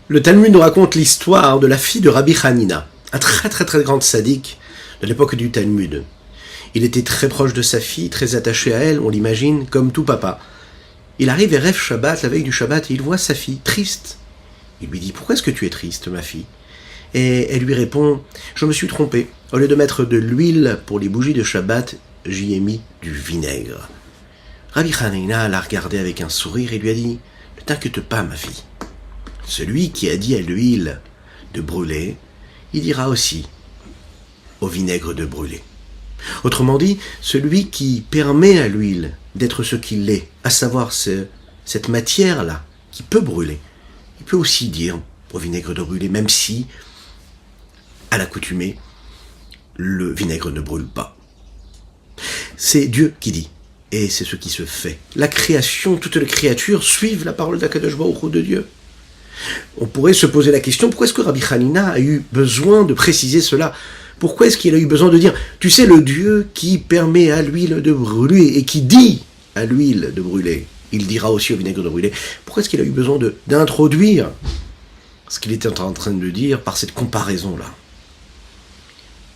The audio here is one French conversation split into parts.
Le Talmud nous raconte l'histoire de la fille de Rabbi Hanina, un très grand sadique de l'époque du Talmud. Il était très proche de sa fille, très attaché à elle, on l'imagine, comme tout papa. Il arrive et rêve Shabbat, la veille du Shabbat, et il voit sa fille triste. Il lui dit « Pourquoi est-ce que tu es triste, ma fille ?» Et elle lui répond « Je me suis trompé. Au lieu de mettre de l'huile pour les bougies de Shabbat, j'y ai mis du vinaigre. » Rabbi Hanina l'a regardé avec un sourire et lui a dit « Ne t'inquiète pas, ma fille. Celui qui a dit à l'huile de brûler, il dira aussi au vinaigre de brûler. » Autrement dit, celui qui permet à l'huile d'être ce qu'il est, à savoir cette matière-là qui peut brûler, il peut aussi dire au vinaigre de brûler, même si, à l'accoutumée, le vinaigre ne brûle pas. C'est Dieu qui dit, et c'est ce qui se fait. La création, toutes les créatures suivent la parole d'Akadosh Baruch Hu de Dieu. On pourrait se poser la question, pourquoi est-ce que Rabbi Hanina a eu besoin de préciser cela ? Pourquoi est-ce qu'il a eu besoin de dire, tu sais, le Dieu qui permet à l'huile de brûler et qui dit à l'huile de brûler, il dira aussi au vinaigre de brûler. Pourquoi est-ce qu'il a eu besoin d'introduire ce qu'il était en train de dire par cette comparaison-là ?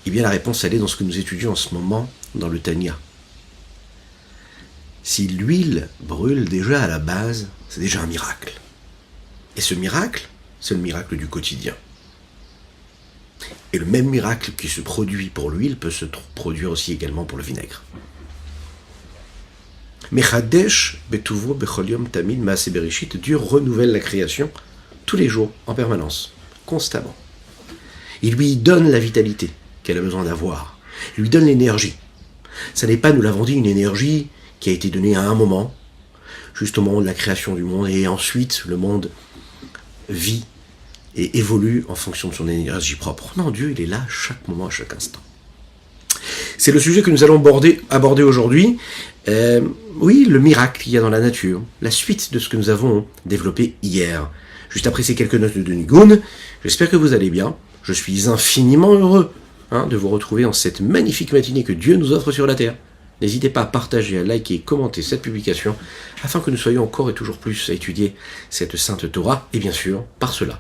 Eh bien, la réponse, elle est dans ce que nous étudions en ce moment dans le Tanya. Si l'huile brûle déjà à la base, c'est déjà un miracle. Et ce miracle, c'est le miracle du quotidien. Et le même miracle qui se produit pour l'huile peut se produire aussi également pour le vinaigre. Mechadesh betuvo bechol yom tamid maaseh bereshit, Dieu renouvelle la création tous les jours, en permanence, constamment. Il lui donne la vitalité qu'elle a besoin d'avoir. Il lui donne l'énergie. Ça n'est pas, nous l'avons dit, une énergie qui a été donnée à un moment, juste au moment de la création du monde, et ensuite le monde vit et évolue en fonction de son énergie propre. Non, Dieu, il est là chaque moment, à chaque instant. C'est le sujet que nous allons aborder aujourd'hui. Oui, le miracle qu'il y a dans la nature, la suite de ce que nous avons développé hier. Juste après ces quelques notes de Nigun, j'espère que vous allez bien. Je suis infiniment heureux de vous retrouver en cette magnifique matinée que Dieu nous offre sur la terre. N'hésitez pas à partager, à liker et commenter cette publication afin que nous soyons encore et toujours plus à étudier cette sainte Torah et bien sûr, par cela,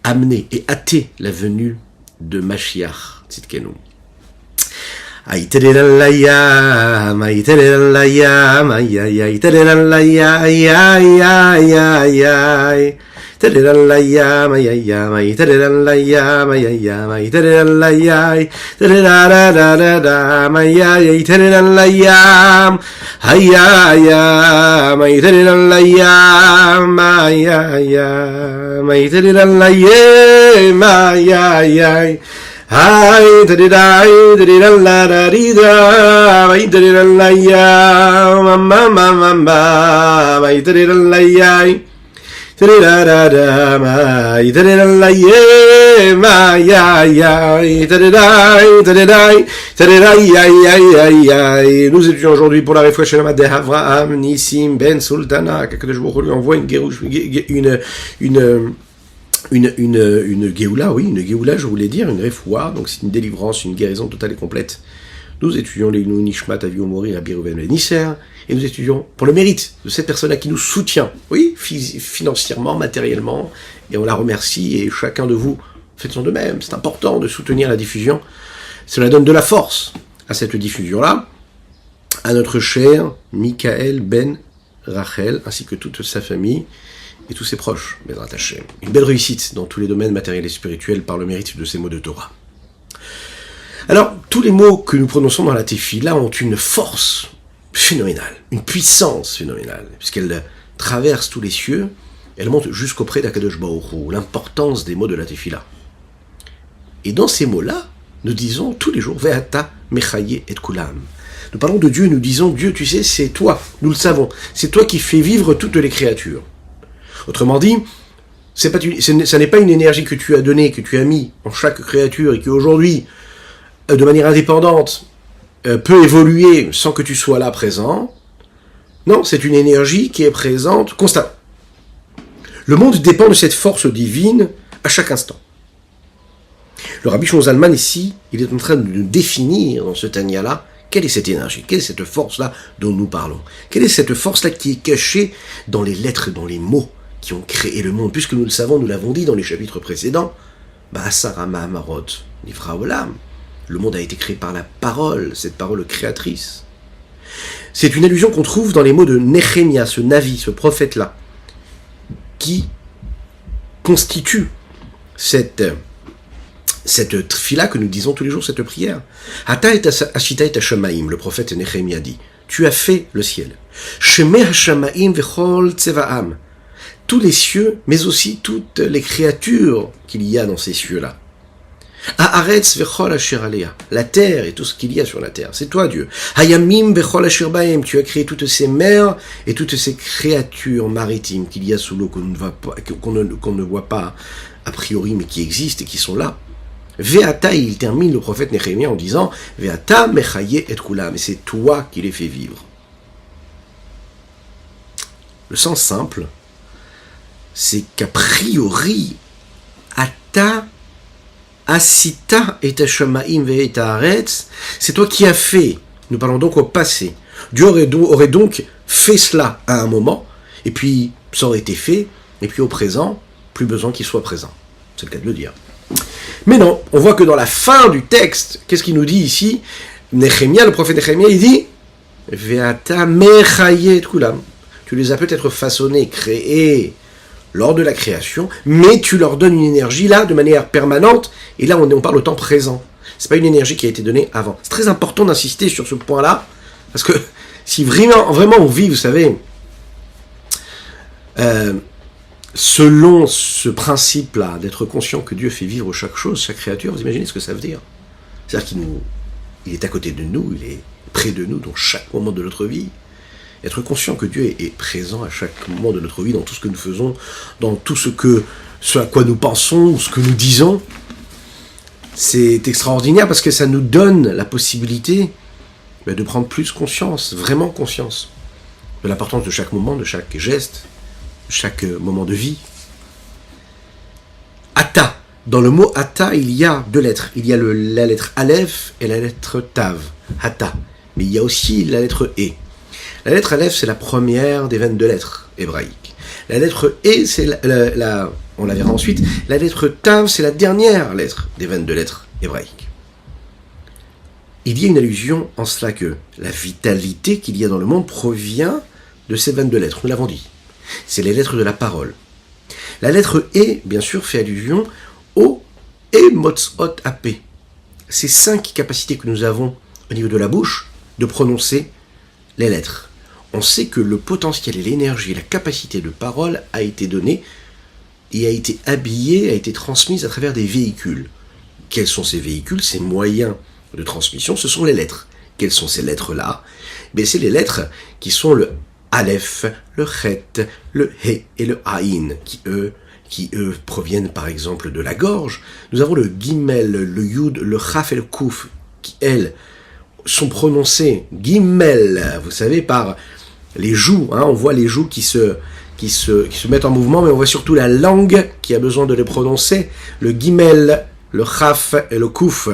amener et hâter la venue de Mashiach Tzidkenu. Aïtelelayam, aïtelelayam, aïe aïe aïe, aïtelelayam, aïe aïe aïe aïe aïe. Tadalalayam, ayayam, aytadalayam, ayayam, aytadalayam, tadadadadadam, ayay, tadalalayam, ayayam, aytadalayam, ayayam, aytadalayam, ayayay. Ay, tadiday, tadidaladadida, ay, tadidalayam, mamma, mamma, ay, tadidalayay. Nous étudions aujourd'hui pour la Refouach Shalama de Avraham Nissim Ben Sultana, qu'Akadosh Baruch Hu lui envoie une Géoula, oui, une Géoula, je voulais dire, une Refoua, donc c'est une délivrance, une guérison totale et complète. Nous étudions les Nishmat Avihu Mori Rabbi Reuven Ben Nisser, et nous étudions pour le mérite de cette personne-là qui nous soutient, oui, financièrement, matériellement, et on la remercie, et chacun de vous faites de même. C'est important de soutenir la diffusion. Cela donne de la force à cette diffusion-là, à notre cher Michael Ben Rachel, ainsi que toute sa famille, et tous ses proches, Bezrat Hashem. Une belle réussite dans tous les domaines matériels et spirituels par le mérite de ces mots de Torah. Alors, tous les mots que nous prononçons dans la Tefila ont une force phénoménale, une puissance phénoménale, puisqu'elle traverse tous les cieux, elle monte jusqu'auprès d'Akadosh Baruch Hu, l'importance des mots de la Tefila. Et dans ces mots-là, nous disons tous les jours, Ve'ata mechaye et kulam. Nous parlons de Dieu, nous disons, Dieu, tu sais, c'est toi, nous le savons, c'est toi qui fais vivre toutes les créatures. Autrement dit, ça n'est pas une énergie que tu as donnée, que tu as mis en chaque créature et qui aujourd'hui, de manière indépendante, peut évoluer sans que tu sois là présent. Non, c'est une énergie qui est présente constamment. Le monde dépend de cette force divine à chaque instant. Le Rabbi Shlomo Zalman ici, il est en train de définir dans ce Tanya-là, quelle est cette énergie, quelle est cette force-là dont nous parlons. Quelle est cette force-là qui est cachée dans les lettres, dans les mots, qui ont créé le monde, puisque nous le savons, nous l'avons dit dans les chapitres précédents, Sarama Amarot, Nivra Olam. Le monde a été créé par la parole, cette parole créatrice. C'est une allusion qu'on trouve dans les mots de Néhémia, ce Navi, ce prophète-là, qui constitue cette tfila que nous disons tous les jours, cette prière. Ata et Ashita et Hashamaim, le prophète Néhémia dit, tu as fait le ciel. Shemeh Hashamaim vechol tsevaam. Tous les cieux, mais aussi toutes les créatures qu'il y a dans ces cieux-là. Haaretz vechol asher alea, la terre et tout ce qu'il y a sur la terre, c'est toi Dieu. Hayamim vechol asher baem, tu as créé toutes ces mers et toutes ces créatures maritimes qu'il y a sous l'eau qu'on ne voit pas a priori, mais qui existent et qui sont là. Ve'ata, il termine le prophète Néhémie en disant Ve'ata mechaye et kula, mais c'est toi qui les fais vivre. Le sens simple, c'est qu'a priori, Ata Asita et Hashamaim ve'et haaretz, c'est toi qui as fait. Nous parlons donc au passé. Dieu aurait donc fait cela à un moment, et puis ça aurait été fait, et puis au présent, plus besoin qu'il soit présent. C'est le cas de le dire. Mais non, on voit que dans la fin du texte, qu'est-ce qu'il nous dit ici? Néhémia, le prophète Néhémia, il dit Ve'ata mechayet kulam. Tu les as peut-être façonnés, créés lors de la création, mais tu leur donnes une énergie là, de manière permanente, et là on parle au temps présent. C'est pas une énergie qui a été donnée avant. C'est très important d'insister sur ce point-là, parce que si vraiment on vit, vous savez, selon ce principe-là, d'être conscient que Dieu fait vivre chaque chose, chaque créature, vous imaginez ce que ça veut dire? C'est-à-dire qu'il est à côté de nous, il est près de nous dans chaque moment de notre vie. Être conscient que Dieu est présent à chaque moment de notre vie, dans tout ce que nous faisons, dans tout ce à quoi nous pensons, ce que nous disons, c'est extraordinaire parce que ça nous donne la possibilité de prendre plus conscience, vraiment conscience, de l'importance de chaque moment, de chaque geste, de chaque moment de vie. Ata. Dans le mot Ata, il y a deux lettres. Il y a la lettre Aleph et la lettre Tav. Ata. Mais il y a aussi la lettre E. La lettre Aleph, c'est la première des 22 lettres hébraïques. La lettre E, c'est on la verra ensuite, la lettre Tav, c'est la dernière lettre des 22 lettres hébraïques. Il y a une allusion en cela que la vitalité qu'il y a dans le monde provient de ces 22 lettres, nous l'avons dit. C'est les lettres de la parole. La lettre E, bien sûr, fait allusion au Emotzot Ap. Ces 5 capacités que nous avons au niveau de la bouche de prononcer les lettres. On sait que le potentiel et l'énergie, la capacité de parole a été donnée et a été habillée, a été transmise à travers des véhicules. Quels sont ces véhicules, ces moyens de transmission? Ce sont les lettres. Quelles sont ces lettres-là? C'est les lettres qui sont le Aleph, le Chet, le He et le Aïn, qui eux proviennent par exemple de la gorge. Nous avons le Gimel, le Yud, le Chaf et le Kouf, qui elles sont prononcés Gimel, vous savez, par les joues, on voit les joues qui se mettent en mouvement, mais on voit surtout la langue qui a besoin de les prononcer, le Gimel, le Chaf et le Kouf.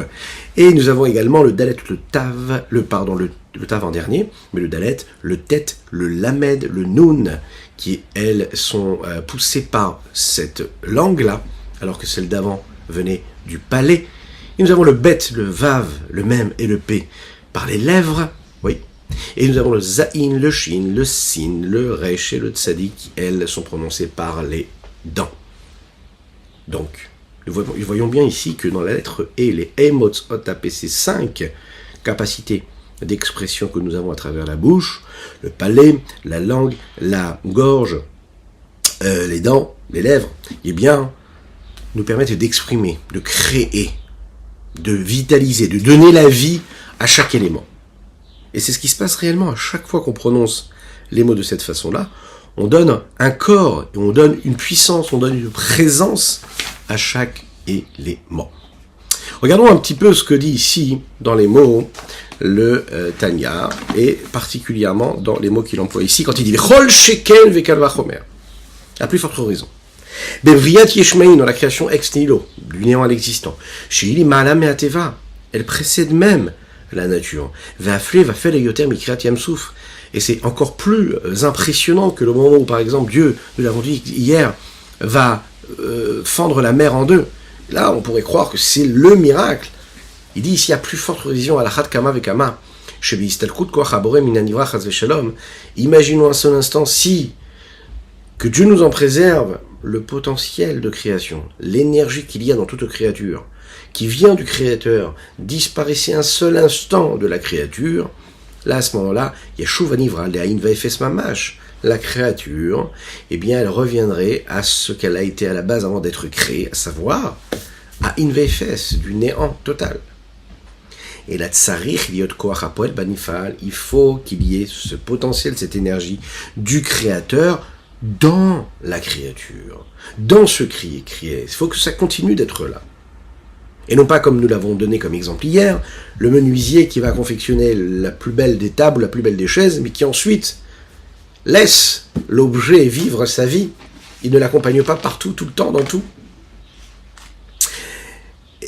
Et nous avons également le Dalet, le Tav, le Tav en dernier, mais le Dalet, le Tet, le Lamed, le Nun, qui, elles, sont poussées par cette langue-là, alors que celle d'avant venait du palais. Et nous avons le Bet, le Vav, le Mem et le P, par les lèvres, oui. Et nous avons le Zaïn, le Shin, le Sin, le Resh et le Tzadik, qui, elles, sont prononcées par les dents. Donc, nous voyons bien ici que dans la lettre E, les Emotzot Ap, ces 5 capacités d'expression que nous avons à travers la bouche, le palais, la langue, la gorge, les dents, les lèvres, nous permettent d'exprimer, de créer, de vitaliser, de donner la vie à chaque élément. Et c'est ce qui se passe réellement à chaque fois qu'on prononce les mots de cette façon-là. On donne un corps, et on donne une puissance, on donne une présence à chaque élément. Regardons un petit peu ce que dit ici, dans les mots, le Tanya, et particulièrement dans les mots qu'il emploie ici, quand il dit « Chol shekel vekal vachomer ». À plus forte raison. « Bevriat yeshmein » dans la création ex nihilo, du néant à l'existant. « Sheili ma'ala me'ateva » elle précède même la nature. « Ve'afle va'fel yoter mikriat yamsouf » Et c'est encore plus impressionnant que le moment où, par exemple, Dieu, nous l'avons dit hier, va fendre la mer en deux. Là, on pourrait croire que c'est le miracle. Il dit ici, à plus forte vision, à la chat kama vekama, imaginons un seul instant si, que Dieu nous en préserve, le potentiel de création, l'énergie qu'il y a dans toute créature, qui vient du Créateur, disparaissait un seul instant de la créature, là, à ce moment-là, Yeshuv Anivra, la créature, eh bien, elle reviendrait à ce qu'elle a été à la base avant d'être créée, à savoir, à Inveifes, du néant total. Et la tsarich liot koach hapoel banifal, il faut qu'il y ait ce potentiel, cette énergie du Créateur dans la créature, dans ce crier. Il faut que ça continue d'être là. Et non pas comme nous l'avons donné comme exemple hier, le menuisier qui va confectionner la plus belle des tables, la plus belle des chaises, mais qui ensuite laisse l'objet vivre sa vie. Il ne l'accompagne pas partout, tout le temps, dans tout.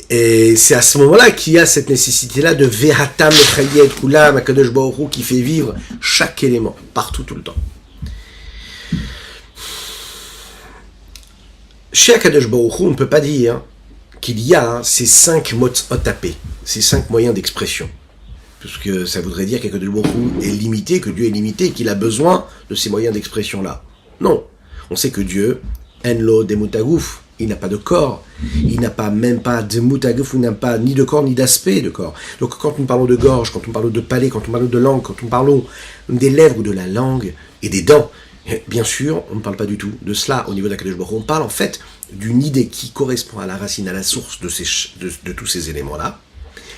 Et c'est à ce moment-là qu'il y a cette nécessité-là de Vehatam Echayet Kulam Akadosh Baruch Hu qui fait vivre chaque élément, partout, tout le temps. Chez Akadosh Baruch Hu, on ne peut pas dire qu'il y a ces 5 mots otapés, ces 5 moyens d'expression. Parce que ça voudrait dire qu'Akadosh Baruch Hu est limité, que Dieu est limité, et qu'il a besoin de ces moyens d'expression-là. Non. On sait que Dieu, Enlo Demutagouf, il n'a pas de corps, il n'a pas même pas de mutaguf, il n'a pas ni de corps ni d'aspect de corps. Donc quand nous parlons de gorge, quand nous parlons de palais, quand nous parlons de langue, quand nous parlons des lèvres ou de la langue et des dents, bien sûr, on ne parle pas du tout de cela au niveau d'Akadosh Baruch Hu. On parle en fait d'une idée qui correspond à la racine, à la source de tous ces éléments-là,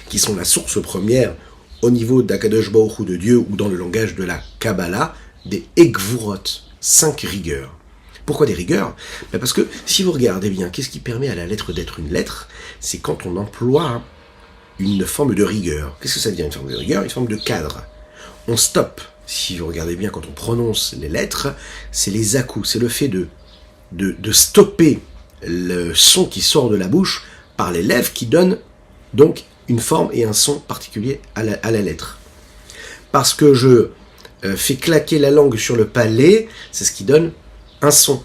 qui sont la source première au niveau d'Akadosh Baruch Hu, de Dieu, ou dans le langage de la Kabbalah, des Ekvurot, 5 rigueurs. Pourquoi des rigueurs ? Parce que si vous regardez bien, qu'est-ce qui permet à la lettre d'être une lettre ? C'est quand on emploie une forme de rigueur. Qu'est-ce que ça veut dire une forme de rigueur ? Une forme de cadre. On stoppe. Si vous regardez bien, quand on prononce les lettres, c'est les à-coups, c'est le fait de stopper le son qui sort de la bouche par les lèvres qui donnent donc une forme et un son particulier à la lettre. Parce que je fais claquer la langue sur le palais, c'est ce qui donne un son.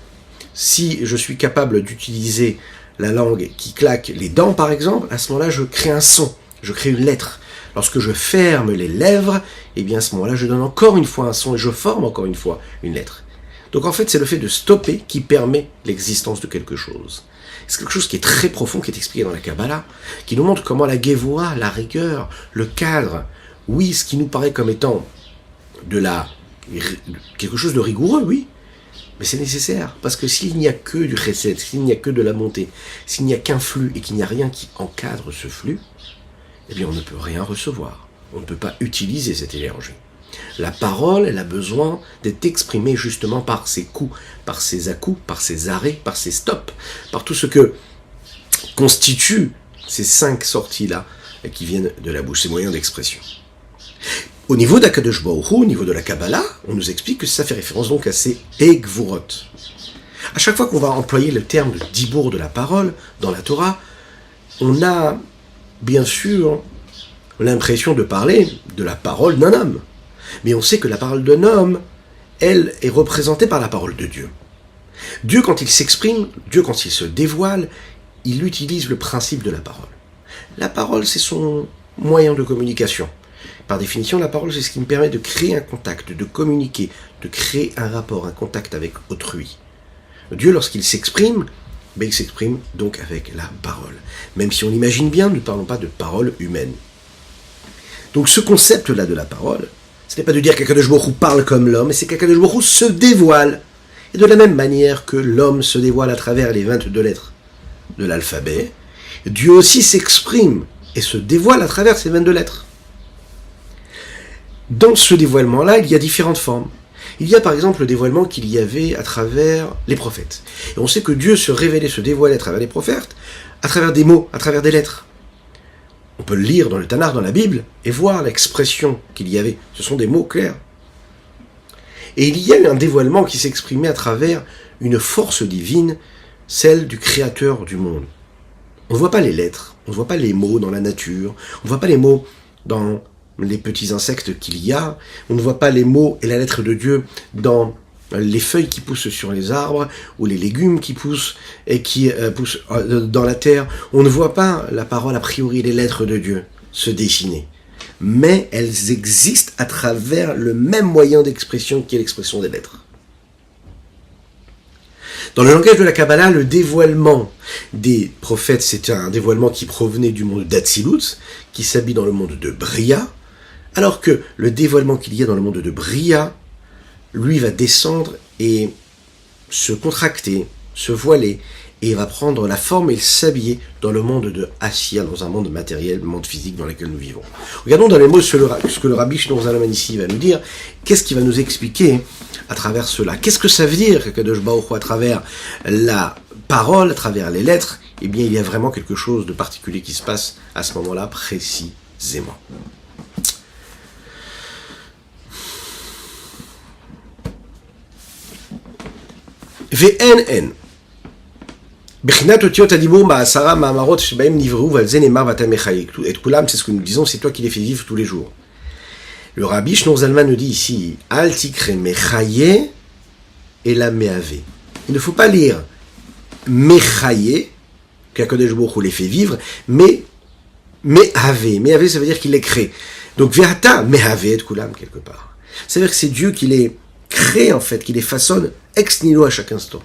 Si je suis capable d'utiliser la langue qui claque les dents, par exemple, à ce moment-là, je crée un son, je crée une lettre. Lorsque je ferme les lèvres, eh bien à ce moment-là, je donne encore une fois un son et je forme encore une fois une lettre. Donc en fait, c'est le fait de stopper qui permet l'existence de quelque chose. C'est quelque chose qui est très profond, qui est expliqué dans la Kabbalah, qui nous montre comment la Gevura, la rigueur, le cadre, oui, ce qui nous paraît comme étant quelque chose de rigoureux, oui, mais c'est nécessaire, parce que s'il n'y a que du chesed, s'il n'y a que de la montée, s'il n'y a qu'un flux et qu'il n'y a rien qui encadre ce flux, eh bien on ne peut rien recevoir. On ne peut pas utiliser cette énergie. La parole, elle a besoin d'être exprimée justement par ses coups, par ses à-coups, par ses arrêts, par ses stops, par tout ce que constitue ces 5 sorties-là qui viennent de la bouche, ces moyens d'expression. Au niveau d'Akadosh Baruch Hu, au niveau de la Kabbalah, on nous explique que ça fait référence donc à ces Ekvurot. À chaque fois qu'on va employer le terme de dibour de la parole dans la Torah, on a bien sûr l'impression de parler de la parole d'un homme. Mais on sait que la parole d'un homme, elle, est représentée par la parole de Dieu. Dieu, quand il s'exprime, Dieu, quand il se dévoile, il utilise le principe de la parole. La parole, c'est son moyen de communication. Par définition, la parole, c'est ce qui me permet de créer un contact, de communiquer, de créer un rapport, un contact avec autrui. Dieu, lorsqu'il s'exprime, il s'exprime donc avec la parole. Même si on l'imagine bien, nous ne parlons pas de parole humaine. Donc ce concept-là de la parole, ce n'est pas de dire qu'Akadosh Baruch Hu parle comme l'homme, mais c'est qu'Akadosh Baruch Hu se dévoile. Et de la même manière que l'homme se dévoile à travers les 22 lettres de l'alphabet, Dieu aussi s'exprime et se dévoile à travers ces 22 lettres. Dans ce dévoilement-là, il y a différentes formes. Il y a par exemple le dévoilement qu'il y avait à travers les prophètes. Et on sait que Dieu se révélait, se dévoilait à travers les prophètes, à travers des mots, à travers des lettres. On peut le lire dans le Tanakh, dans la Bible, et voir l'expression qu'il y avait. Ce sont des mots clairs. Et il y a eu un dévoilement qui s'exprimait à travers une force divine, celle du Créateur du monde. On ne voit pas les lettres, on ne voit pas les mots dans la nature, on ne voit pas les mots dans les petits insectes qu'il y a, on ne voit pas les mots et la lettre de Dieu dans les feuilles qui poussent sur les arbres, ou les légumes qui poussent et qui poussent dans la terre. On ne voit pas la parole, a priori, les lettres de Dieu se dessiner. Mais elles existent à travers le même moyen d'expression qui est l'expression des lettres. Dans le langage de la Kabbalah, le dévoilement des prophètes, c'était un dévoilement qui provenait du monde d'Atsilut, qui s'habille dans le monde de Bria, alors que le dévoilement qu'il y a dans le monde de Bria, lui va descendre et se contracter, se voiler, et il va prendre la forme et s'habiller dans le monde de Assia, dans un monde matériel, monde physique dans lequel nous vivons. Regardons dans les mots ce que le Rabbi Shneur Zalman ici va nous dire. Qu'est-ce qu'il va nous expliquer à travers cela? Qu'est-ce que ça veut dire, Kadosh Baruch Hu, à travers la parole, à travers les lettres? Eh bien, il y a vraiment quelque chose de particulier qui se passe à ce moment-là, précisément. VNN. Bechinat otiot adibour ma'asara ma'amarot shebaim nivru ועל זה נאמר ואתה מחיה. Et kulam, c'est ce que nous disons, c'est toi qui les fais vivre tous les jours. Le Rabbi Shneur Zalman nous dit ici, al tikre mechaye et la meave. Il ne faut pas lire mechaye, qu'Akadosh Baruch Hu les fait vivre, mais meave. Meave, ça veut dire qu'il les crée. Donc ve'ata meave et kulam quelque part. C'est-à-dire que c'est Dieu qui les crée en fait, qui les façonne ex nihilo à chaque instant.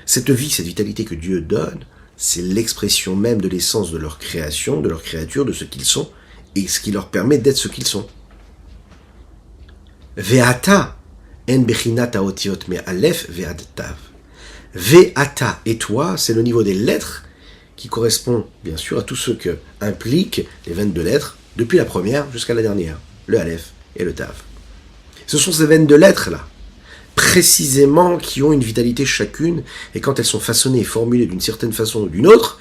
Cette vie, cette vitalité que Dieu donne, c'est l'expression même de l'essence de leur création, de leur créature, de ce qu'ils sont, et ce qui leur permet d'être ce qu'ils sont. Ve'ata en bechinat haotiot me'alef ve'ad tav. Ve'ata, et toi, c'est le niveau des lettres qui correspond bien sûr à tout ce que impliquent les 22 lettres, depuis la première jusqu'à la dernière, le alef et le tav. Ce sont ces 22 lettres-là, précisément, qui ont une vitalité chacune, et quand elles sont façonnées et formulées d'une certaine façon ou d'une autre,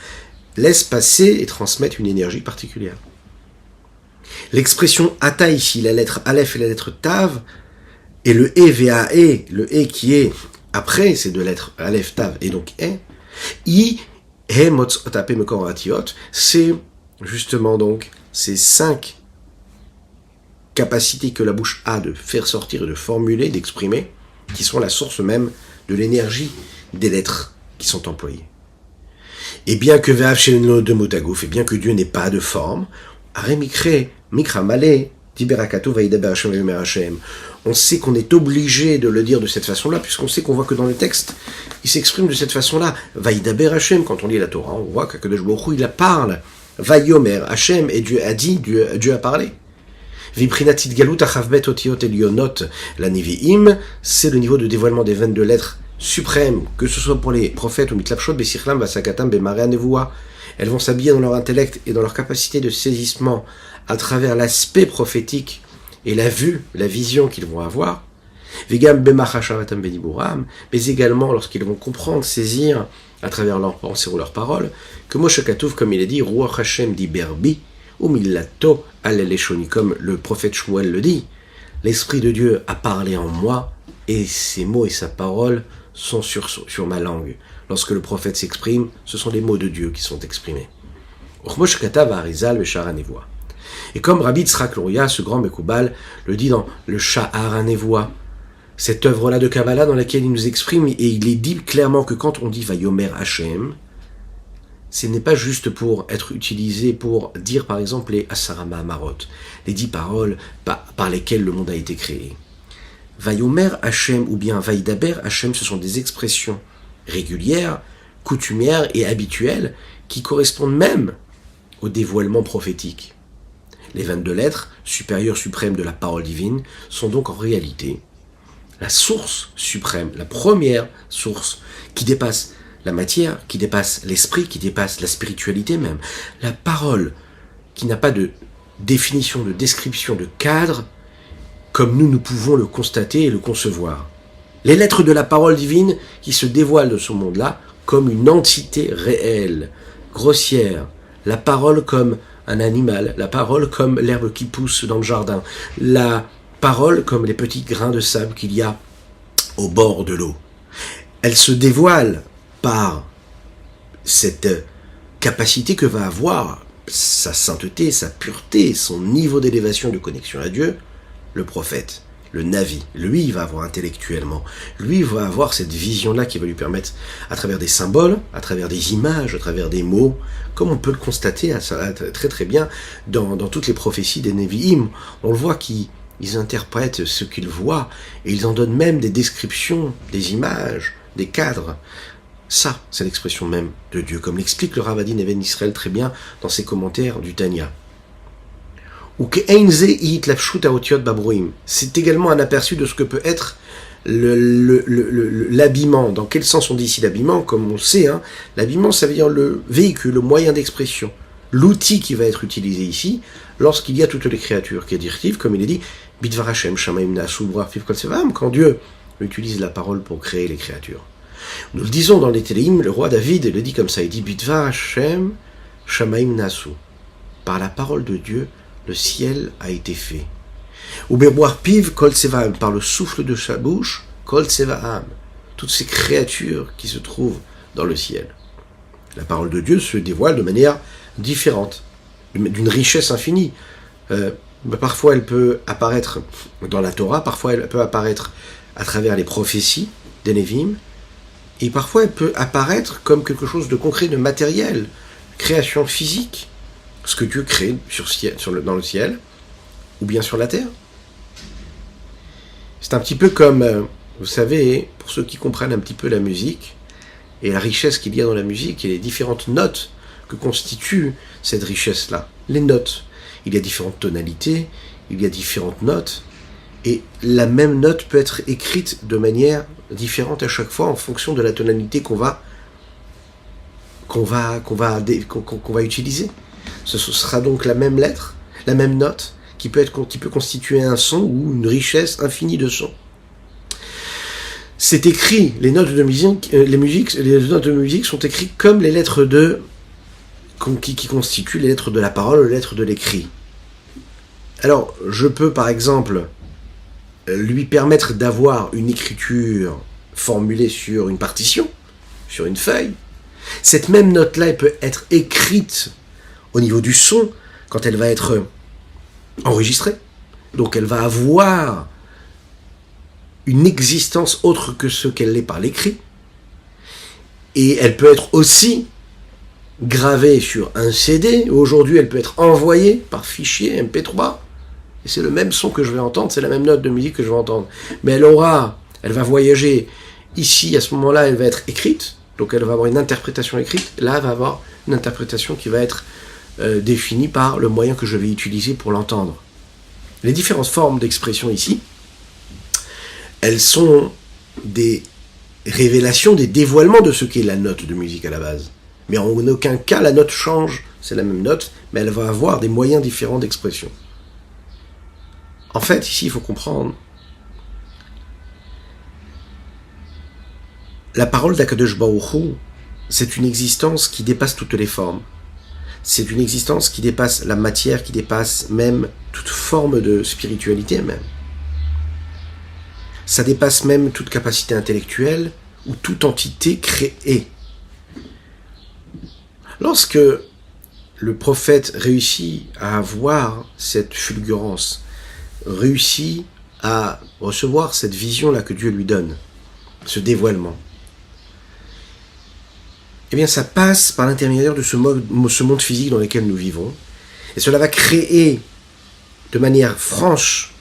laissent passer et transmettre une énergie particulière. L'expression ata ici, la lettre aleph et la lettre tav, et le e vae, le e qui est après ces deux lettres, aleph, tav et donc e, i, he, motz, otape, mekor, atiot, c'est justement donc ces 5 capacités que la bouche a de faire sortir et de formuler, d'exprimer, qui sont la source même de l'énergie des lettres qui sont employées. Et bien que Ve'av Sheleno de Motagouf, et bien que Dieu n'ait pas de forme, Aremikre, Mikra Male, Tiberakato Vaidaber Hashem Ve'omer Hashem. On sait qu'on est obligé de le dire de cette façon-là, puisqu'on sait qu'on voit que dans le texte, il s'exprime de cette façon-là. Vaidaber Hashem, quand on lit la Torah, on voit qu'Akadosh Baruch Hu, il parle. Vayomer Hashem, et Dieu a dit, Dieu a parlé. Viprinatit galut achavbet otiot elionot la nevi'im, c'est le niveau de dévoilement des 22 lettres suprêmes, que ce soit pour les prophètes ou mitlapshot besichlam vasakatam bemarea nevoua. Elles vont s'habiller dans leur intellect et dans leur capacité de saisissement à travers l'aspect prophétique et la vue, la vision qu'ils vont avoir. Vigam bemachashavatam bediburam, mais également lorsqu'ils vont comprendre, saisir à travers leurs pensées ou leurs paroles, que Moshe Katouf, comme il est dit, Ruach Hashem di berbi, ou millato al-eleshoni, comme le prophète Shmuel le dit, l'Esprit de Dieu a parlé en moi, et ses mots et sa parole sont sur ma langue. Lorsque le prophète s'exprime, ce sont les mots de Dieu qui sont exprimés. Et comme Rabbi Tzrak Luria, ce grand Mekoubal, le dit dans le Sha'ar HaNevoa, cette œuvre-là de Kabbalah dans laquelle il nous exprime, et il est dit clairement que quand on dit Vayomer Hashem, ce n'est pas juste pour être utilisé pour dire par exemple les Asara Ma'amarot, les 10 paroles par lesquelles le monde a été créé. Vayomer Hashem ou bien Vaidaber Hashem, ce sont des expressions régulières, coutumières et habituelles qui correspondent même au dévoilement prophétique. Les 22 lettres, supérieures suprêmes de la parole divine, sont donc en réalité la source suprême, la première source qui dépasse la matière, qui dépasse l'esprit, qui dépasse la spiritualité même. La parole qui n'a pas de définition, de description, de cadre, comme nous pouvons le constater et le concevoir. Les lettres de la parole divine qui se dévoilent de ce monde-là comme une entité réelle, grossière. La parole comme un animal, la parole comme l'herbe qui pousse dans le jardin, la parole comme les petits grains de sable qu'il y a au bord de l'eau. Elle se dévoile par cette capacité que va avoir sa sainteté, sa pureté, son niveau d'élévation de connexion à Dieu, le prophète, le Navi, lui, il va avoir intellectuellement, lui, il va avoir cette vision-là qui va lui permettre, à travers des symboles, à travers des images, à travers des mots, comme on peut le constater très très bien dans toutes les prophéties des Nevi'im, on le voit qu'ils interprètent ce qu'ils voient, et ils en donnent même des descriptions, des images, des cadres. Ça, c'est l'expression même de Dieu, comme l'explique le Rav Adi Even Israël très bien dans ses commentaires du Tanya. C'est également un aperçu de ce que peut être l'habillement. Dans quel sens on dit ici l'habillement? Comme on le sait, l'habillement, ça veut dire le véhicule, le moyen d'expression, l'outil qui va être utilisé ici, lorsqu'il y a toutes les créatures, qui est directive, comme il est dit, Bidvar Hashem, Shamaim Nasu, Fiv Kol Sevam, quand Dieu utilise la parole pour créer les créatures. Nous le disons dans les Téléhim, le roi David le dit comme ça, il dit Bidvar Hashem, Shamaim Nasu. Par la parole de Dieu, le ciel a été fait. Ou Berboar Piv Kol Sevam, par le souffle de sa bouche, Kol Sevam, toutes ces créatures qui se trouvent dans le ciel. La parole de Dieu se dévoile de manière différente, d'une richesse infinie. Parfois elle peut apparaître dans la Torah, parfois elle peut apparaître à travers les prophéties des Nevi'im, et parfois elle peut apparaître comme quelque chose de concret, de matériel, création physique, ce que Dieu crée dans le ciel, ou bien sur la terre. C'est un petit peu comme, vous savez, pour ceux qui comprennent un petit peu la musique, et la richesse qu'il y a dans la musique, et les différentes notes que constitue cette richesse-là. Les notes. Il y a différentes tonalités, il y a différentes notes, et la même note peut être écrite de manière différente à chaque fois en fonction de la tonalité qu'on va utiliser. Ce sera donc la même lettre, la même note, qui peut constituer un son ou une richesse infinie de sons. C'est écrit, les notes de musique sont écrites comme les lettres qui constituent les lettres de la parole, les lettres de l'écrit. Alors, je peux par exemple lui permettre d'avoir une écriture formulée sur une partition, sur une feuille. Cette même note-là, elle peut être écrite au niveau du son, quand elle va être enregistrée. Donc elle va avoir une existence autre que ce qu'elle est par l'écrit. Et elle peut être aussi gravée sur un CD. Aujourd'hui, elle peut être envoyée par fichier MP3. Et c'est le même son que je vais entendre, c'est la même note de musique que je vais entendre. Mais elle va voyager ici, à ce moment-là, elle va être écrite. Donc elle va avoir une interprétation écrite. Là, elle va avoir une interprétation qui va être définie par le moyen que je vais utiliser pour l'entendre. Les différentes formes d'expression ici, elles sont des révélations, des dévoilements de ce qu'est la note de musique à la base. Mais en aucun cas, la note change, c'est la même note, mais elle va avoir des moyens différents d'expression. En fait, ici, il faut comprendre, la parole d'Akadosh Baruch Hu, c'est une existence qui dépasse toutes les formes. C'est une existence qui dépasse la matière, qui dépasse même toute forme de spiritualité même. Ça dépasse même toute capacité intellectuelle ou toute entité créée. Lorsque le prophète réussit à avoir cette fulgurance, réussit à recevoir cette vision-là que Dieu lui donne, ce dévoilement, eh bien ça passe par l'intermédiaire de ce monde physique dans lequel nous vivons, et cela va créer de manière franche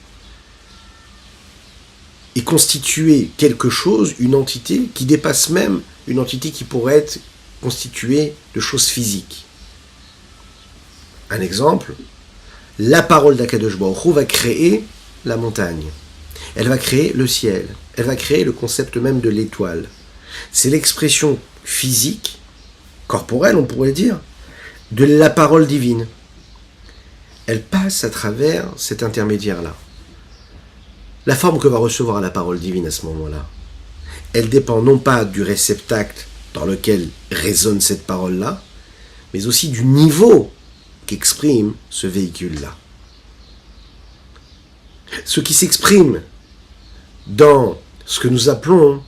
et constituer quelque chose, une entité qui dépasse même une entité qui pourrait être constituée de choses physiques. Un exemple, la parole d'Akadosh Baruch Hu va créer la montagne, elle va créer le ciel, elle va créer le concept même de l'étoile. C'est l'expression physique, corporelle on pourrait dire, de la parole divine. Elle passe à travers cet intermédiaire-là. La forme que va recevoir la parole divine à ce moment-là, elle dépend non pas du réceptacle dans lequel résonne cette parole-là, mais aussi du niveau qu'exprime ce véhicule-là. Ce qui s'exprime dans ce que nous appelons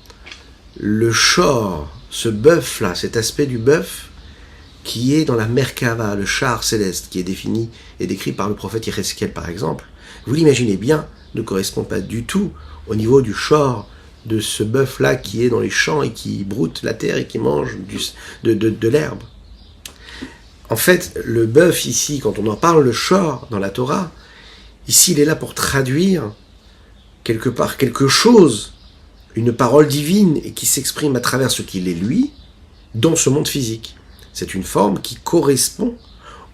le shor, ce bœuf-là, cet aspect du bœuf qui est dans la Merkava, le char céleste, qui est défini et décrit par le prophète Yecheskel par exemple, vous l'imaginez bien, ne correspond pas du tout au niveau du char de ce bœuf-là qui est dans les champs et qui broute la terre et qui mange de l'herbe. En fait, le bœuf ici, quand on en parle, le char dans la Torah, ici il est là pour traduire quelque part quelque chose, une parole divine et qui s'exprime à travers ce qu'il est lui, dans ce monde physique. C'est une forme qui correspond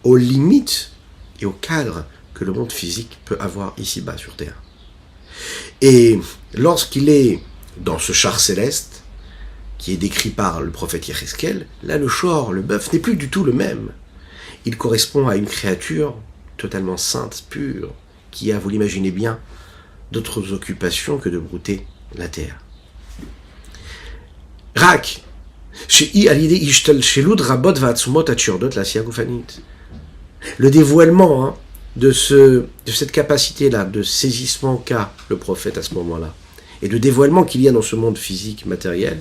aux limites et au cadre que le monde physique peut avoir ici-bas sur Terre. Et lorsqu'il est dans ce char céleste, qui est décrit par le prophète Yecheskel, là le char, le bœuf, n'est plus du tout le même. Il correspond à une créature totalement sainte, pure, qui a, vous l'imaginez bien, d'autres occupations que de brouter la terre. Rak, le dévoilement de cette capacité-là, de saisissement qu'a le prophète à ce moment-là, et de dévoilement qu'il y a dans ce monde physique, matériel,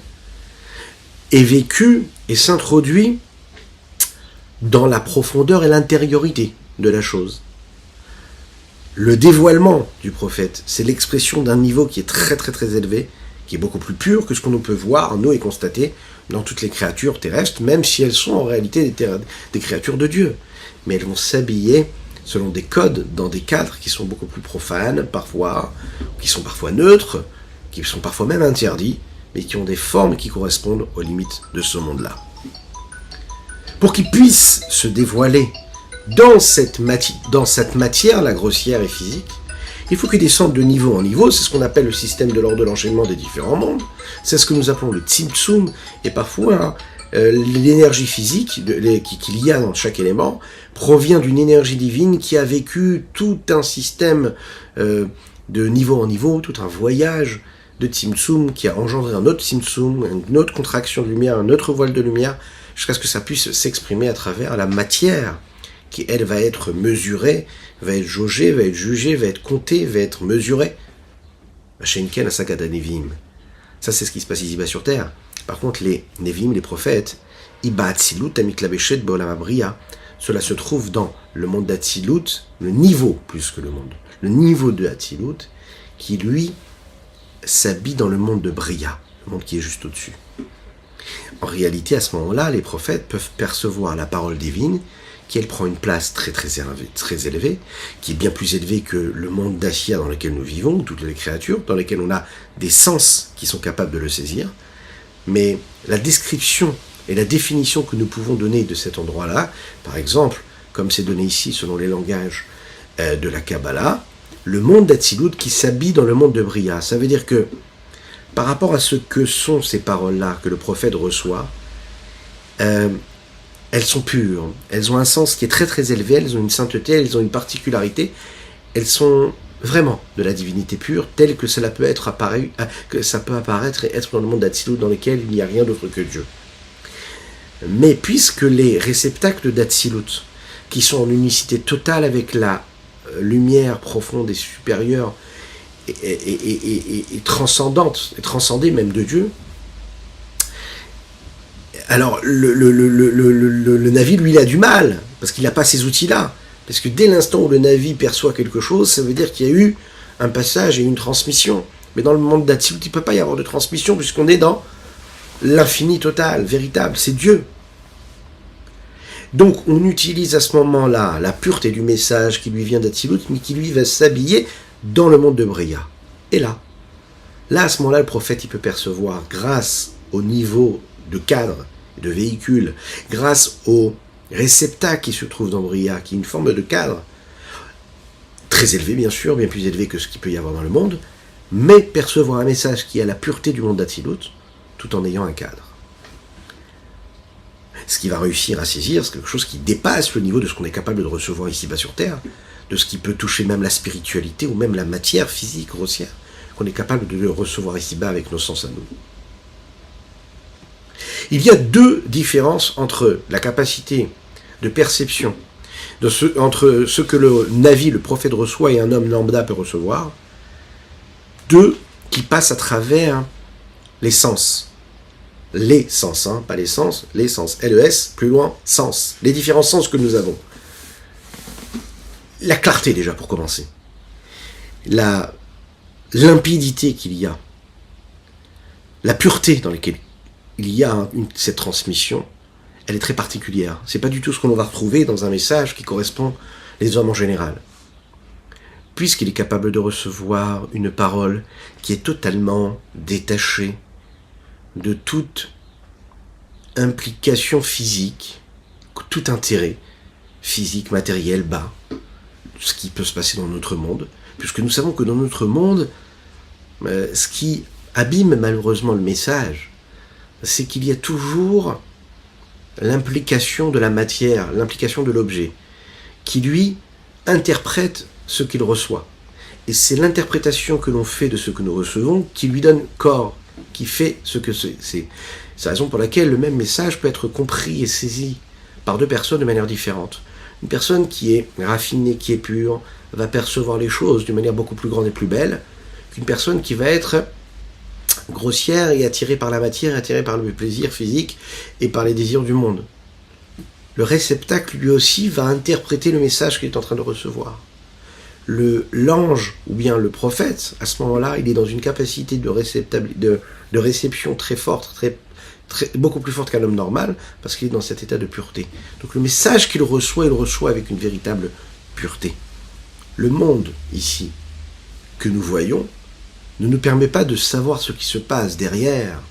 est vécu et s'introduit dans la profondeur et l'intériorité de la chose. Le dévoilement du prophète, c'est l'expression d'un niveau qui est très très très élevé, qui est beaucoup plus pur que ce qu'on peut voir, nous, et constater dans toutes les créatures terrestres, même si elles sont en réalité des créatures de Dieu. Mais elles vont s'habiller selon des codes, dans des cadres qui sont beaucoup plus profanes, parfois, qui sont parfois neutres, qui sont parfois même interdits, mais qui ont des formes qui correspondent aux limites de ce monde-là. Pour qu'ils puissent se dévoiler dans cette matière, la grossière et physique, il faut qu'ils descendent de niveau en niveau. C'est ce qu'on appelle le système de l'ordre de l'enchaînement des différents mondes. C'est ce que nous appelons le Tzimtzum. Et parfois, l'énergie physique qu'il y a dans chaque élément provient d'une énergie divine qui a vécu tout un système de niveau en niveau, tout un voyage de Tzimtzum qui a engendré un autre Tzimtzum, une autre contraction de lumière, un autre voile de lumière, jusqu'à ce que ça puisse s'exprimer à travers la matière qui, elle, va être mesurée, va être jaugée, va être jugée, va être comptée, va être mesurée. Shenken Asagada Nevim. Ça, c'est ce qui se passe ici-bas sur Terre. Par contre, les Nevim, les prophètes, Iba Atzilut, Amiklabeshet, Beolam Abriya, cela se trouve dans le monde d'Atzilut, le niveau plus que le monde, le niveau de Atzilut, qui, lui, s'habille dans le monde de Briya, le monde qui est juste au-dessus. En réalité, à ce moment-là, les prophètes peuvent percevoir la parole divine, qui elle prend une place très élevée, qui est bien plus élevée que le monde d'Achia dans lequel nous vivons, toutes les créatures, dans lesquelles on a des sens qui sont capables de le saisir. Mais la description et la définition que nous pouvons donner de cet endroit-là, par exemple, comme c'est donné ici selon les langages de la Kabbalah, le monde d'Atzilut qui s'habille dans le monde de Briya. Ça veut dire que, par rapport à ce que sont ces paroles-là que le prophète reçoit, elles sont pures, elles ont un sens qui est très très élevé, elles ont une sainteté, elles ont une particularité, elles sont vraiment de la divinité pure, telle que cela peut être que ça peut apparaître et être dans le monde d'Atzilut dans lequel il n'y a rien d'autre que Dieu. Mais puisque les réceptacles d'Atzilut, qui sont en unicité totale avec la lumière profonde et supérieure et transcendante, et transcendée même de Dieu, alors le Navi, lui, il a du mal, parce qu'il n'a pas ces outils-là. Parce que dès l'instant où le Navi perçoit quelque chose, ça veut dire qu'il y a eu un passage et une transmission. Mais dans le monde d'Atzilut, il ne peut pas y avoir de transmission, puisqu'on est dans l'infini total, véritable, c'est Dieu. Donc on utilise à ce moment-là la pureté du message qui lui vient d'Atzilut, mais qui lui va s'habiller dans le monde de Briya. Et là, à ce moment-là, le prophète, il peut percevoir, grâce au niveau de cadre, de véhicule, grâce au réceptacle qui se trouve dans Briya, qui est une forme de cadre, très élevé bien sûr, bien plus élevé que ce qu'il peut y avoir dans le monde, mais percevoir un message qui a la pureté du monde d'Atzilut, tout en ayant un cadre. Ce qui va réussir à saisir, c'est quelque chose qui dépasse le niveau de ce qu'on est capable de recevoir ici-bas sur Terre, de ce qui peut toucher même la spiritualité ou même la matière physique grossière, qu'on est capable de recevoir ici-bas avec nos sens à nous. Il y a deux différences entre la capacité de perception, entre ce que le Navi, le prophète, reçoit et un homme lambda peut recevoir, deux qui passent à travers les sens. les sens, hein, pas les sens, les sens. L-E-S, plus loin, sens. Les différents sens que nous avons. La clarté déjà pour commencer. La limpidité qu'il y a. La pureté dans laquelle il y a cette transmission, elle est très particulière. C'est pas du tout ce qu'on va retrouver dans un message qui correspond les hommes en général. Puisqu'il est capable de recevoir une parole qui est totalement détachée de toute implication physique, tout intérêt physique, matériel, bas, ce qui peut se passer dans notre monde, puisque nous savons que dans notre monde, ce qui abîme malheureusement le message, c'est qu'il y a toujours l'implication de la matière, l'implication de l'objet, qui lui interprète ce qu'il reçoit. Et c'est l'interprétation que l'on fait de ce que nous recevons qui lui donne corps, qui fait ce que c'est. C'est la raison pour laquelle le même message peut être compris et saisi par deux personnes de manière différente. Une personne qui est raffinée, qui est pure, va percevoir les choses d'une manière beaucoup plus grande et plus belle qu'une personne qui va être grossière et attirée par la matière, attirée par le plaisir physique et par les désirs du monde. Le réceptacle, lui aussi, va interpréter le message qu'il est en train de recevoir. L'ange, ou bien le prophète, à ce moment-là, il est dans une capacité de réception très forte, beaucoup plus forte qu'un homme normal, parce qu'il est dans cet état de pureté. Donc le message qu'il reçoit, il le reçoit avec une véritable pureté. Le monde, ici, que nous voyons, ne nous permet pas de savoir ce qui se passe derrière,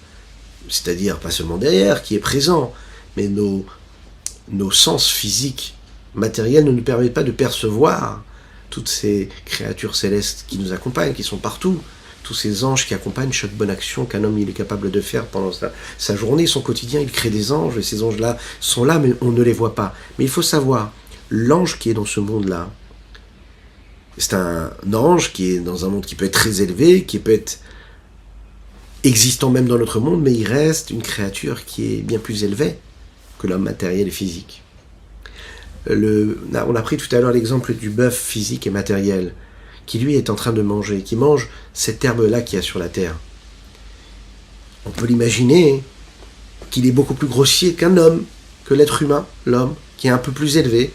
c'est-à-dire pas seulement derrière, qui est présent, mais nos sens physiques, matériels ne nous permettent pas de percevoir toutes ces créatures célestes qui nous accompagnent, qui sont partout, tous ces anges qui accompagnent chaque bonne action qu'un homme il est capable de faire pendant sa journée, son quotidien, il crée des anges, et ces anges-là sont là, mais on ne les voit pas. Mais il faut savoir, l'ange qui est dans ce monde-là, c'est un ange qui est dans un monde qui peut être très élevé, qui peut être existant même dans notre monde, mais il reste une créature qui est bien plus élevée que l'homme matériel et physique. On a pris tout à l'heure l'exemple du bœuf physique et matériel, qui lui est en train de manger, qui mange cette herbe-là qu'il y a sur la terre. On peut l'imaginer qu'il est beaucoup plus grossier qu'un homme, que l'être humain, l'homme, qui est un peu plus élevé,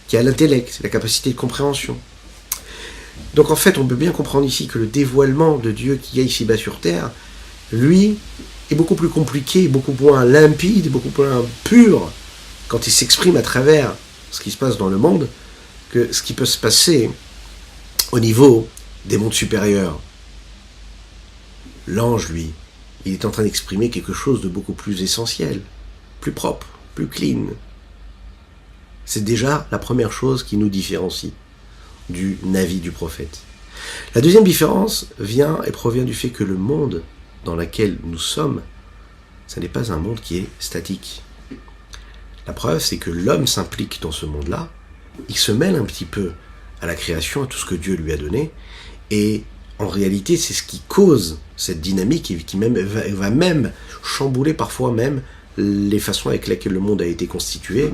qui a l'intellect, la capacité de compréhension. Donc en fait, on peut bien comprendre ici que le dévoilement de Dieu qui est ici-bas sur terre, lui, est beaucoup plus compliqué, beaucoup moins limpide, beaucoup moins pur, quand il s'exprime à travers ce qui se passe dans le monde, que ce qui peut se passer au niveau des mondes supérieurs. L'ange, lui, il est en train d'exprimer quelque chose de beaucoup plus essentiel, plus propre, plus clean. C'est déjà la première chose qui nous différencie du Navi du prophète. La deuxième différence vient et provient du fait que le monde dans lequel nous sommes, ce n'est pas un monde qui est statique. La preuve, c'est que l'homme s'implique dans ce monde-là, il se mêle un petit peu à la création, à tout ce que Dieu lui a donné, et en réalité, c'est ce qui cause cette dynamique et qui va même chambouler parfois même les façons avec lesquelles le monde a été constitué.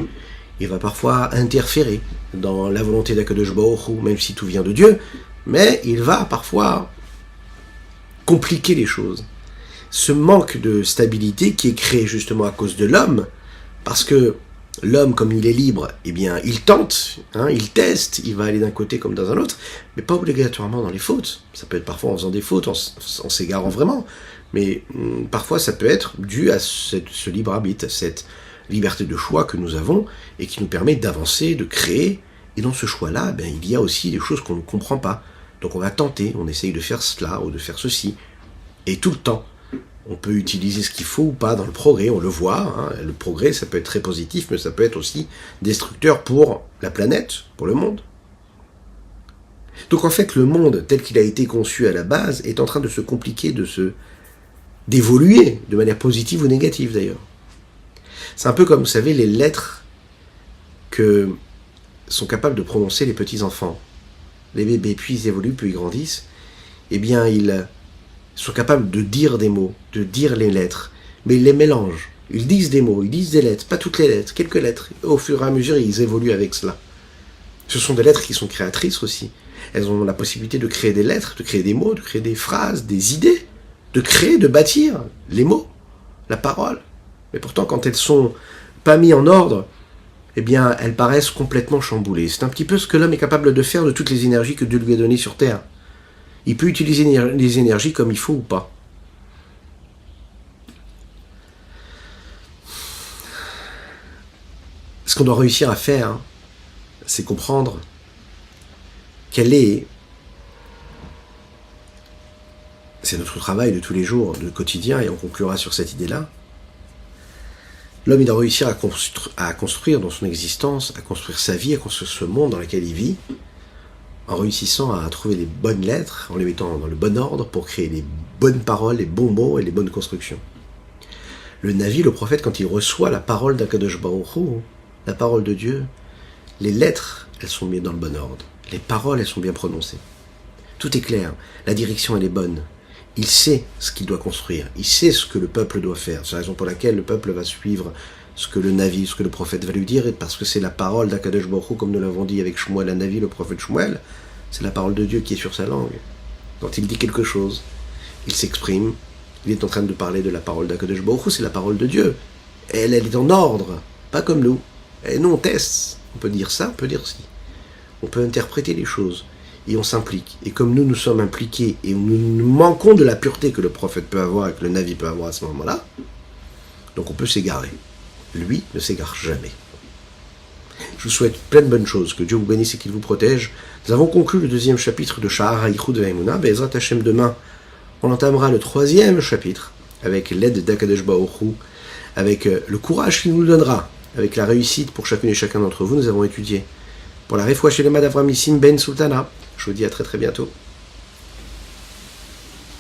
Il va parfois interférer dans la volonté d'Akadosh Baruch Hu, même si tout vient de Dieu, mais il va parfois compliquer les choses. Ce manque de stabilité qui est créé justement à cause de l'homme, parce que l'homme, comme il est libre, eh bien, il tente, il teste, il va aller d'un côté comme dans un autre, mais pas obligatoirement dans les fautes. Ça peut être parfois en faisant des fautes, en s'égarant vraiment, mais parfois ça peut être dû à ce libre arbitre, à cette liberté de choix que nous avons et qui nous permet d'avancer, de créer. Et dans ce choix-là, il y a aussi des choses qu'on ne comprend pas. Donc on va tenter, on essaye de faire cela ou de faire ceci. Et tout le temps, on peut utiliser ce qu'il faut ou pas dans le progrès, on le voit. Le progrès, ça peut être très positif, mais ça peut être aussi destructeur pour la planète, pour le monde. Donc en fait, le monde tel qu'il a été conçu à la base est en train de se compliquer, d'évoluer de manière positive ou négative d'ailleurs. C'est un peu comme, vous savez, les lettres que sont capables de prononcer les petits-enfants. Les bébés, puis ils évoluent, puis ils grandissent. Eh bien, ils sont capables de dire des mots, de dire les lettres, mais ils les mélangent. Ils disent des mots, ils disent des lettres, pas toutes les lettres, quelques lettres. Au fur et à mesure, ils évoluent avec cela. Ce sont des lettres qui sont créatrices aussi. Elles ont la possibilité de créer des lettres, de créer des mots, de créer des phrases, des idées, de créer, de bâtir les mots. la parole. Mais pourtant, quand elles sont pas mises en ordre, eh bien, elles paraissent complètement chamboulées. C'est un petit peu ce que l'homme est capable de faire de toutes les énergies que Dieu lui a données sur Terre. Il peut utiliser les énergies comme il faut ou pas. Ce qu'on doit réussir à faire, c'est comprendre quelle est... C'est notre travail de tous les jours, de quotidien, et on conclura sur cette idée-là. L'homme, il doit réussir à construire dans son existence, à construire sa vie, à construire ce monde dans lequel il vit, en réussissant à trouver les bonnes lettres, en les mettant dans le bon ordre pour créer les bonnes paroles, les bons mots et les bonnes constructions. Le Navi, le prophète, quand il reçoit la parole d'Akadosh Baruch Hu, la parole de Dieu, les lettres, elles sont mises dans le bon ordre. Les paroles, elles sont bien prononcées. Tout est clair, la direction, elle est bonne. Il sait ce qu'il doit construire, il sait ce que le peuple doit faire. C'est la raison pour laquelle le peuple va suivre ce que le Navi, ce que le prophète va lui dire, et parce que c'est la parole d'Akadosh Baruch Hu, comme nous l'avons dit avec Shmuel la Navi, le prophète Shmuel, c'est la parole de Dieu qui est sur sa langue. Quand il dit quelque chose, il s'exprime, il est en train de parler de la parole d'Akadosh Baruch Hu, c'est la parole de Dieu. Elle est en ordre, pas comme nous. Et nous, on teste. On peut dire ça, on peut dire ci. On peut interpréter les choses. Et on s'implique. Et comme nous sommes impliqués et nous manquons de la pureté que le prophète peut avoir et que le Navi peut avoir à ce moment-là, donc on peut s'égarer. Lui ne s'égare jamais. Je vous souhaite plein de bonnes choses, que Dieu vous bénisse et qu'il vous protège. Nous avons conclu le 2e chapitre de Sha'ar HaYichud de Haïmouna. Be'ezrat Hashem, demain, on entamera le 3e chapitre, avec l'aide d'Akadosh Baruch Hu, avec le courage qu'il nous donnera, avec la réussite pour chacune et chacun d'entre vous. Nous avons étudié pour la Refoua Shelema d'Avram Nissim Ben Sultana. Je vous dis à très très bientôt.